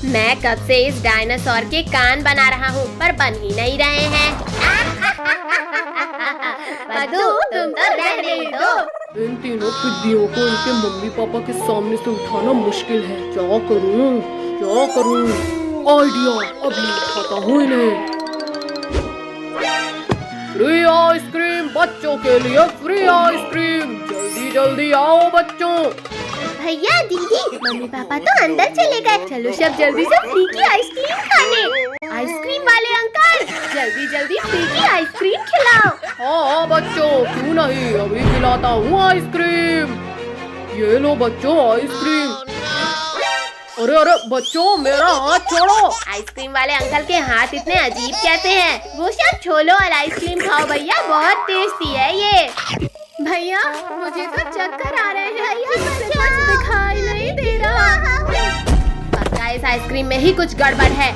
मैं कब से इस डायनासोर के कान बना रहा हूँ पर बन ही नहीं रहे हैं। पद्दू, तुम तो रहने दो। इन तीनों पिद्दियों को इनके मम्मी पापा के सामने से उठाना मुश्किल है। क्या करूँ क्या करूँ? आइडिया, अभी उठाता हूँ इन्हें। फ्री आइसक्रीम बच्चों के लिए, फ्री आइसक्रीम, जल्दी जल्दी आओ बच्चों। भैया दीदी, मम्मी पापा तो अंदर चले गए। चलो सब जल्दी से फ्री की आइसक्रीम खाने। आइसक्रीम वाले अंकल, जल्दी जल्दी फ्री की आइसक्रीम खिलाओ। हाँ बच्चों, क्यों नहीं, अभी खिलाता हूँ आइसक्रीम। ये लो बच्चों आइसक्रीम। अरे अरे बच्चों, मेरा हाथ छोड़ो। आइसक्रीम वाले अंकल के हाथ इतने अजीब कैसे हैं? वो सब छोड़ो और आइसक्रीम खाओ भैया, बहुत टेस्टी है ये। भैया मुझे तो चक्कर आ रहे हैं, कुछ दिखाई नहीं दे रहा। पक्का इस आइसक्रीम में ही कुछ गड़बड़ है।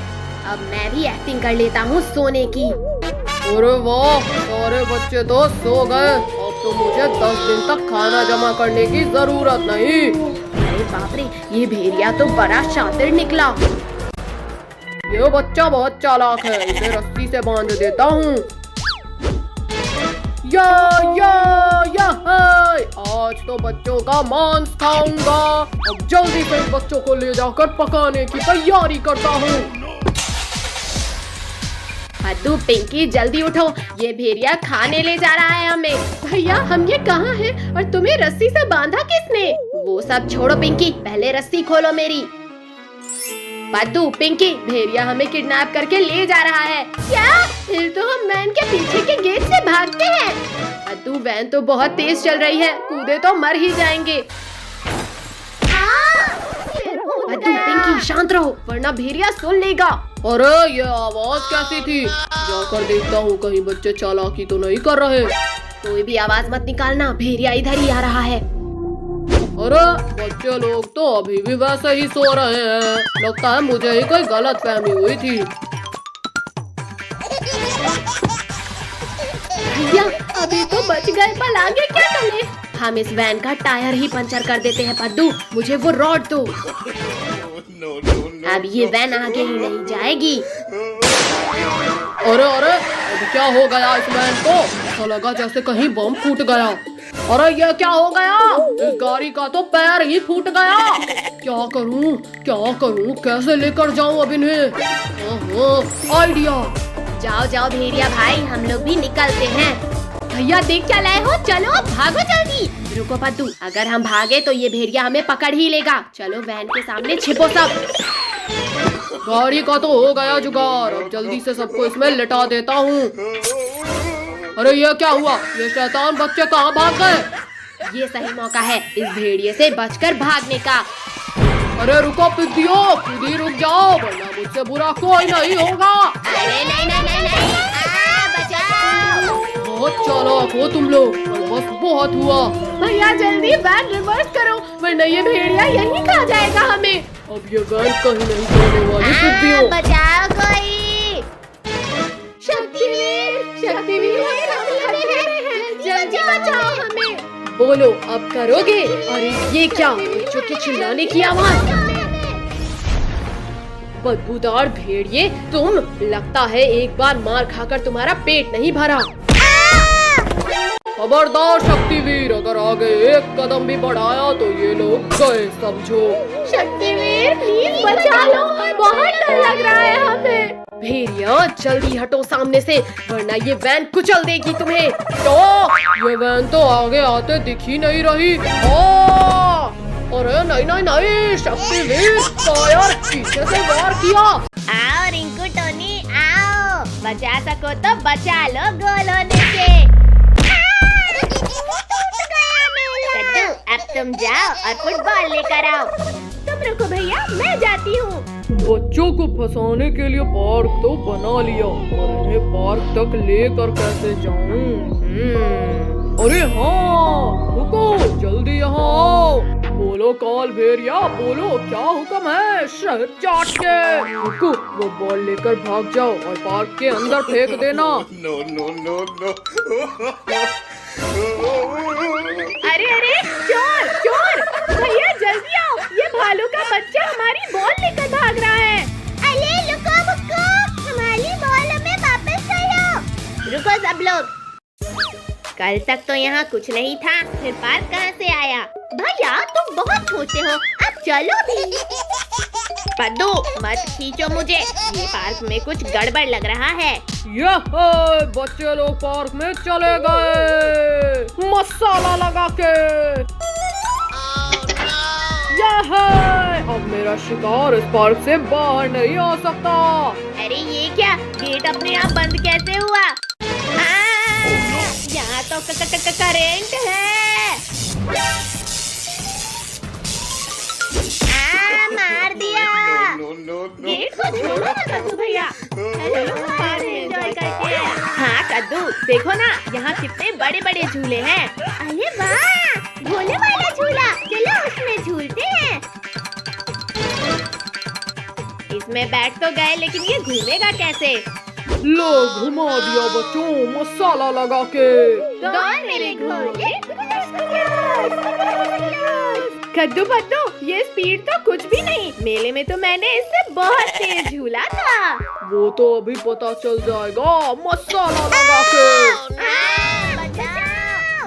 अब मैं भी एक्टिंग कर लेता हूँ सोने की। अरे वाह, सारे बच्चे तो सो गए। अब तो मुझे 10 दिन तक खाना जमा करने की जरूरत नहीं। अरे बाप रे, ये भेड़िया तो बड़ा शातिर निकला। ये बच्चा बहुत चालाक है, इसे रस्सी से बांध देता हूँ। या आज तो बच्चों का मांस खाऊंगा। अब जल्दी से इन बच्चों को ले जाकर पकाने की तैयारी करता हूँ। पद्दू, पिंकी जल्दी उठो, ये भेड़िया खाने ले जा रहा है हमें। भैया हम ये कहाँ हैं और तुम्हें रस्सी से बांधा किसने? वो सब छोड़ो पिंकी, पहले रस्सी खोलो मेरी। पद्दू, पिंकी, भेड़िया हमें किडनैप करके ले जा रहा है। क्या? फिर तो हम वैन के पीछे के गेट से भागते हैं। पद्दू, वैन तो बहुत तेज चल रही है, कूदे तो मर ही जाएंगे। पद्दू, पिंकी शांत रहो वरना भेड़िया सुन लेगा। अरे ये आवाज कैसी थी? जाकर देखता हूँ कहीं बच्चे चालाकी तो नहीं कर रहे। कोई भी आवाज मत निकालना, भेड़िया इधर ही आ रहा है। अरे बच्चे लोग तो अभी भी वैसे ही सो रहे हैं। लगता है मुझे ही कोई गलत फहमी हुई थी। भैया अभी तो बच गए, पर आगे क्या करें? हम इस वैन का टायर ही पंचर कर देते हैं। पद्दू, मुझे वो रॉड दो। अब ये वैन आगे ही नहीं जाएगी। अरे अरे, अब क्या हो गया इस वैन को? ऐसा लगा जैसे कहीं बम फूट गया। अरे ये क्या हो गया? इस गाड़ी का तो पैर ही फूट गया। क्या करूं कैसे लेकर जाऊं अब इन्हें? आइडिया। जाओ जाओ भेड़िया भाई, हम लोग भी निकलते हैं। भैया देख क्या लाए हो, चलो भागो जल्दी। रुको पद्दू, अगर हम भागे तो ये भेड़िया हमें पकड़ ही लेगा। चलो वैन के सामने छिपो सब। गाड़ी का तो हो गया जुगाड़, अब जल्दी से सबको इसमें लिटा देता हूँ। अरे ये क्या हुआ? ये शैतान बच्चे कहाँ भाग गए? ये सही मौका है इस भेड़िए से बचकर भागने का। अरे रुको पिद्दियों, खुद ही रुक जाओ वरना मुझसे बुरा कोई नहीं होगा। अरे नहीं, बचाओ। बहुत चालाक हो तुम लोग, बस बहुत हुआ। भैया जल्दी वैन रिवर्स करो वरना ये भेड़िया यहीं खा जाएगा हमें। अब ये वैन कहीं नहीं जाने वाली पिद्दियों। बचाओ कोई। शक्तिवीर, जल्दी बचाओ हमें। बोलो अब करोगे? अरे ये क्या, बच्चों के चिल्लाने की आवाज। बदबूदार भेड़िए तुम, लगता है एक बार मार खाकर तुम्हारा पेट नहीं भरा। खबरदार शक्तिवीर, अगर आगे एक कदम भी बढ़ाया तो ये लोग गए समझो। शक्तिवीर प्लीज बचा लो, बहुत डर लग रहा है हमें। भेड़िया जल्दी हटो सामने से वरना ये वैन कुचल देगी तुम्हें। तो ये वैन तो आगे आते दिख ही नहीं रही। अरे नहीं, शक्तिवीर फायर, पीछे से वार किया। आओ रिंकू टोनी आओ, बचा सको तो बचा लो गोल होने से। कद्दू, अब तुम जाओ और फुटबॉल लेकर आओ। तुम रुको भैया, मैं जाती हूँ। बच्चों को फंसाने के लिए पार्क तो बना लिया, और इन्हें पार्क तक लेकर कैसे जाऊं? अरे हाँ, रुको जल्दी यहाँ आओ। बोलो काल भेड़िया, बोलो क्या हुक्म है? शहर चाट के। रुको, वो बॉल लेकर भाग जाओ और पार्क के अंदर फेंक देना। No. अरे चोर भैया जल्दी आओ, ये भालू का बच्चा हमारी बॉल लेकर भाग रहा है। लोग? कल तक तो यहाँ कुछ नहीं था, फिर पार्क कहाँ से आया? भैया तुम बहुत छोटे हो, अब चलो भी। पद्दू मत खींचो मुझे, ये पार्क में कुछ गड़बड़ लग रहा है। यह बच्चे लोग पार्क में चले गए मसाला लगा के। यह अब मेरा शिकार इस पार्क से बाहर नहीं आ सकता। अरे ये क्या, गेट अपने आप बंद कैसे हुआ? यहाँ तो करेंट है। मार दिया। गेट को छोड़ो ना कद्दू भैया। एंजॉय करते हैं। हाँ कद्दू देखो ना, यहाँ कितने बड़े बड़े झूले हैं। अरे वाह, भोले वाला झूला, चलो उसमें झूलते हैं। इसमें बैठ तो गए, लेकिन ये घूमेगा कैसे? लो घुमा दिया बच्चों मसाला लगा के। दौड़ मेरे घोड़े। कद्दू पद्दू, ये स्पीड तो कुछ भी नहीं। मेले में तो मैंने इससे बहुत तेज झूला था। वो तो अभी पता चल जाएगा मसाला लगा के।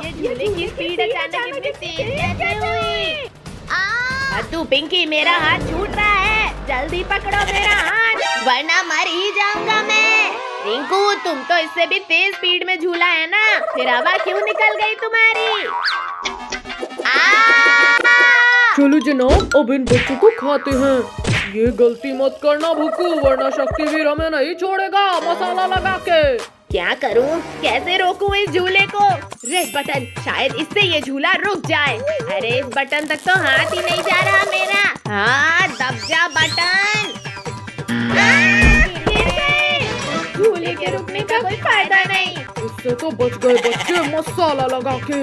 ये झूले की स्पीड अचानक इतनी तेज कैसे हुई? कद्दू पिंकी, मेरा हाथ छूट रहा है, जल्दी पकड़ो मेरा हाथ वरना मर ही जाऊंगा मैं। रिंकू तुम तो इससे भी तेज स्पीड में झूला है ना, फिर हवा क्यों निकल गई तुम्हारी? चलो जनाब, अब इन बच्चों को खाते हैं। ये गलती मत करना भुक्कू, वरना शक्तिवीर हमें नहीं छोड़ेगा मसाला लगा के। क्या करूं, कैसे रोकूं इस झूले को? रेड बटन, शायद इससे ये झूला रुक जाए। अरे इस बटन तक तो हाथ ही नहीं जा रहा मेरा। हाँ दब जा बटन। झूले के रुकने का कोई फायदा नहीं। इससे तो बच गए बच्चे मसाला लगा के।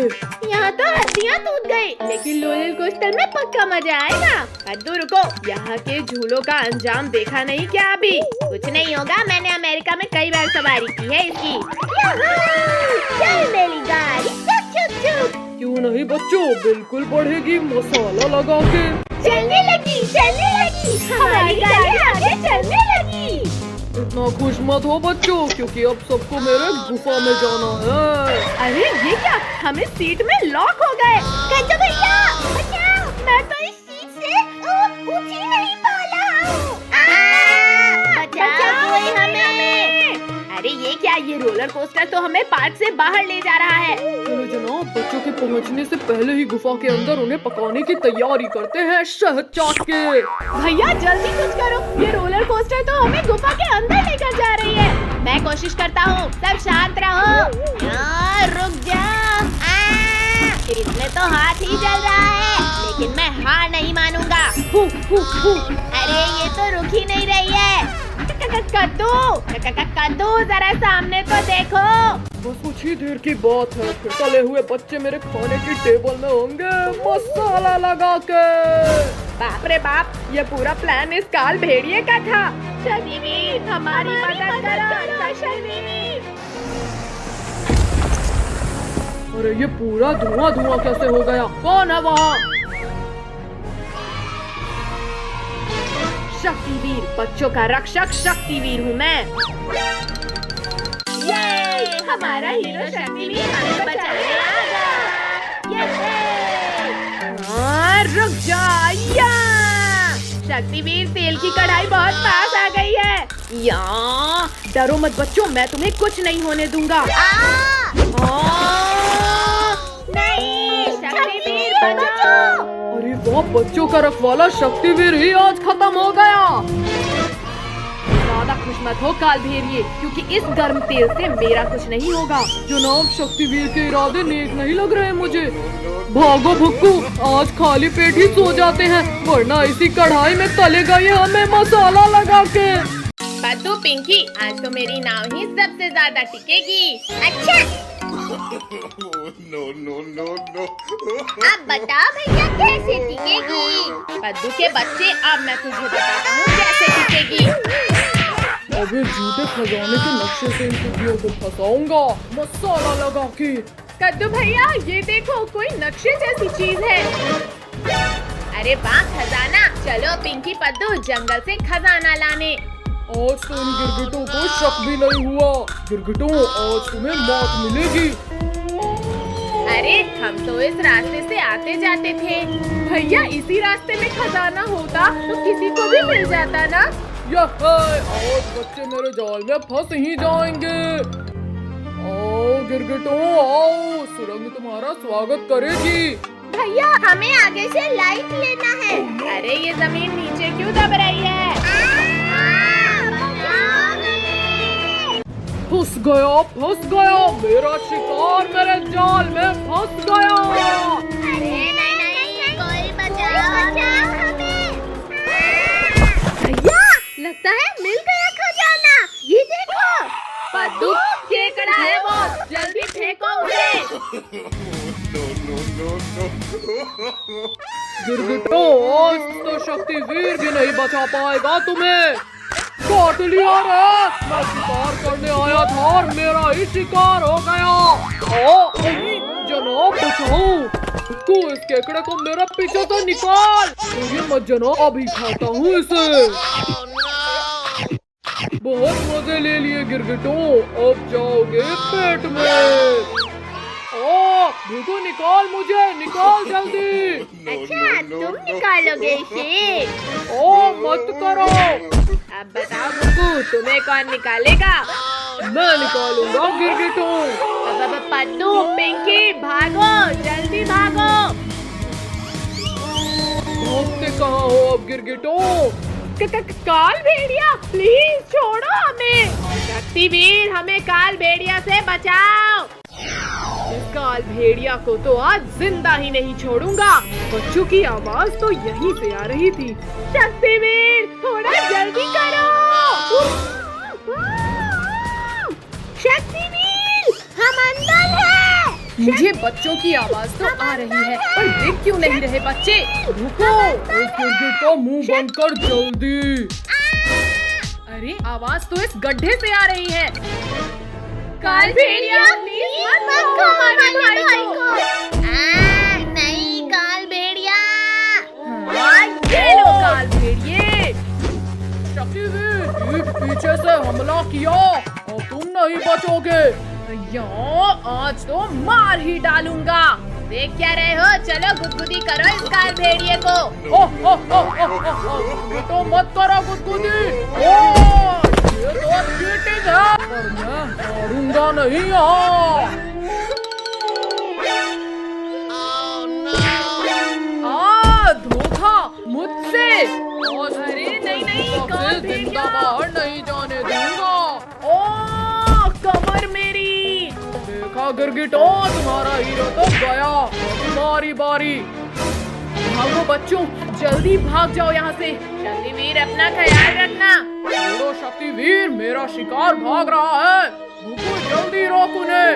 यहाँ तो हड्डियाँ टूट गई, लेकिन रोलर कोस्टर में पक्का मजा आएगा। कद्दू रुको, यहाँ के झूलों का अंजाम देखा नहीं क्या अभी? कुछ नहीं होगा, मैंने अमेरिका में कई बार सवारी की है इसकी। चल मेरी गाड़ी, चुक चुक चुक। क्यों नहीं बच्चों, बिल्कुल बढ़ेगी मसाला लगा के। चलने लगी, हमारी गाड़ी आगे चलने लगी। इतना खुश मत हो बच्चों, क्योंकि अब सबको मेरे गुफा में जाना है। अरे ये क्या, हम इस सीट में लॉक हो गए। कद्दू भैया बचाओ, मैं तो इस सीट से ऊंची नहीं पा रहा हूँ। बचाओ कोई हमें। अरे ये क्या, ये रोलर कोस्टर तो हमें पार्क से बाहर ले जा रहा है। चलो जनाब, बच्चों के पहुंचने से पहले ही गुफा के अंदर उन्हें पकाने की तैयारी करते हैं शहद चाट के। भैया जल्दी कुछ करो, ये रोलर कोस्टर तो हमें गुफा के अंदर लेकर जा रही है। मैं कोशिश करता हूँ, सब शांत रहो। रुक जा। इसमें तो हाथ ही जल रहा है, लेकिन मैं हार नहीं मानूंगा। अरे ये तो रुक ही नहीं रही है। कद्दू जरा सामने तो देखो। बस कुछ ही देर की बात है, फिर तले हुए बच्चे मेरे खाने की टेबल में होंगे मसाला लगा के। बाप रे बाप, ये पूरा प्लान इस काल भेड़िए का था। शनिवीर हमारी मदद करो शनिवीर। अरे ये पूरा धुआं धुआं कैसे हो गया? कौन है वहाँ? शक्तिवीर, बच्चों का रक्षक शक्तिवीर हूँ मैं। ये हमारा हीरो शक्तिवीर हमें बचाने आ गया। रुक जा। शक्तिवीर, तेल की कढ़ाई बहुत पास आ गई है। डरो मत बच्चों, मैं तुम्हें कुछ नहीं होने दूंगा। नहीं, शक्तिवीर बचाओ। अरे वाह, बच्चों का रखवाला शक्तिवीर ही आज खत्म हो गया। ज्यादा खुश मत हो काल भेड़िए, क्योंकि इस गर्म तेल से मेरा कुछ नहीं होगा। जनाब, शक्तिवीर के इरादे नेक नहीं लग रहे मुझे। भागो भुक्कू, आज खाली पेट ही सो जाते हैं, वरना इसी कढ़ाई में तलेगा ये हमें मसाला लगा के। कद्दू पिंकी, आज तो मेरी नाव ही सबसे ज्यादा टिकेगी। अच्छा No. अब बताओ भैया कैसे टिकेगी? कद्दू के बच्चे, अब मैं तुझे बताता हूँ कैसे टिकेगी। अबे झूठे खजाने के नक्शे से इन टिड्डियों को फंसाऊंगा मसाला लगा के। कद्दू भैया, ये देखो कोई नक्शे जैसी चीज है। अरे वाह, खजाना। चलो पिंकी पद्दू, जंगल से खजाना लाने। आज तो इन गिरगिटों को शक भी नहीं हुआ। गिरगिटों, आज तुम्हें मौत मिलेगी। अरे हम तो इस रास्ते से आते जाते थे। भैया इसी रास्ते में खजाना होता तो किसी को भी मिल जाता ना। यह आज बच्चे मेरे जाल में फंस ही जाएंगे। आओ गिरगिटों आओ, सुरंग तुम्हारा स्वागत करेगी। भैया हमें आगे से लाइट लेना है। अरे ये जमीन नीचे क्यों दब रही है? फंस गया, मेरा शिकार मेरे जाल में फंस गया। अरे नहीं, कोई बचाओ हमें। भैया लगता है मिल गया खजाना। ये देखो पद्दू, केकड़ा है वो, जल्दी फेंको उसे। गिरगिटों, आज तो शक्तिवीर भी नहीं बचा पाएगा तुम्हें। काट लिया रे, मैं शिकार करने आया था और मेरा ही शिकार हो गया। जनाब बचाओ, तू इस केकड़े को मेरे पीछे से निकाल। ये मत जनाब, अभी खाता हूँ इसे। बहुत मजे ले लिए गिरगिटों, अब जाओगे पेट में। भूखो, निकाल मुझे, निकाल जल्दी। अच्छा तुम निकालोगे इसे? मत करो। अब बताओ बुकू, तुम्हें कौन निकालेगा? मैं निकालूंगा गिरगिटों। अब पद्दू, पिंकी भागो, जल्दी भागो। भागते कहाँ हो अब गिरगिटों? काल भेड़िया प्लीज छोड़ो हमें। शक्तिवीर हमें काल भेड़िया से बचाओ। इस काल भेड़िया को तो आज जिंदा ही नहीं छोड़ूंगा। बच्चों की आवाज तो यहीं से आ रही थी। शक्तिवीर थोड़ा जल्दी करो। शक्तिवीर हम अंदर हैं। मुझे बच्चों की आवाज तो आ रही है, पर देख क्यों नहीं रहे बच्चे? रुको, इस गिरगिट का मुंह बंद कर जल्दी। अरे आवाज तो इस गड्ढे से आ रही है। काल भेड़िया प्लीज मत खो हमारे भाई को। नहीं काल भेड़िया। ये लो काल भेड़िए। शक्तिवीर, पीछे से हमला किया और तुम नहीं बचोगे। भैया आज तो मार ही डालूंगा। देख क्या रहे हो? चलो गुदगुदी करो इस काल भेड़िए को। तो मत करो गुदगुदी। ये तो चीटिंग है, पर मैं हारूंगा नहीं। धोखा मुझसे। अरे नहीं, काल भेड़िया बाहर नहीं जाने दूंगा। कमर मेरी। देखा गिरगिटों, तुम्हारा हीरो तो गया। तुम्हारी बारी। भागो बच्चों, जल्दी भाग जाओ यहाँ से। शक्तिवीर अपना ख्याल रखना। छोड़ो शक्तिवीर, मेरा शिकार भाग रहा है। रुको, जल्दी रोक उन्हें।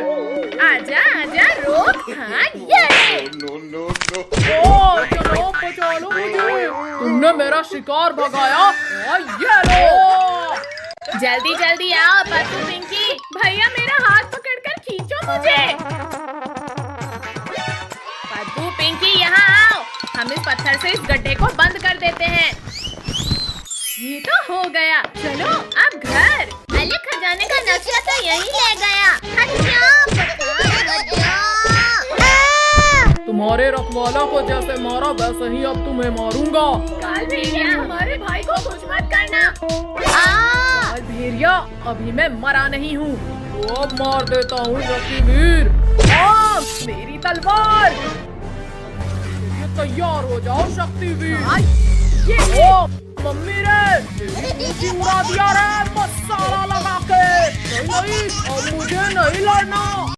आजा आजा रोक। हाँ ये। चलो बचा लो मुझे। तुमने मेरा शिकार भगाया। ये लो। जल्दी जल्दी आओ पद्दू, पिंकी। भैया मेरा हाथ पकड़कर खींचो मुझे। पद्दू, पिंकी यहाँ आओ। हम इस पत्थर से इस गड्ढे को बंद कर देते हैं। ये तो हो गया। चलो अब घर। अरे खजाने का नक्शा तो यहीं ले गया। तुम्हारे रखवाला को जैसे मारा वैसे ही अब तुम्हें मारूंगा। काल भेड़िया हमारे भाई को कुछ मत करना। काल भेड़िया, अभी मैं मरा नहीं हूँ, तो अब मार देता हूँ शक्तिवीर। मेरी तलवार। तैयार हो जाओ शक्तिवीर। ये मम्मी रे, उड़ा दिया रे मसाला लगा के। नहीं, अब मुझे नहीं लड़ना।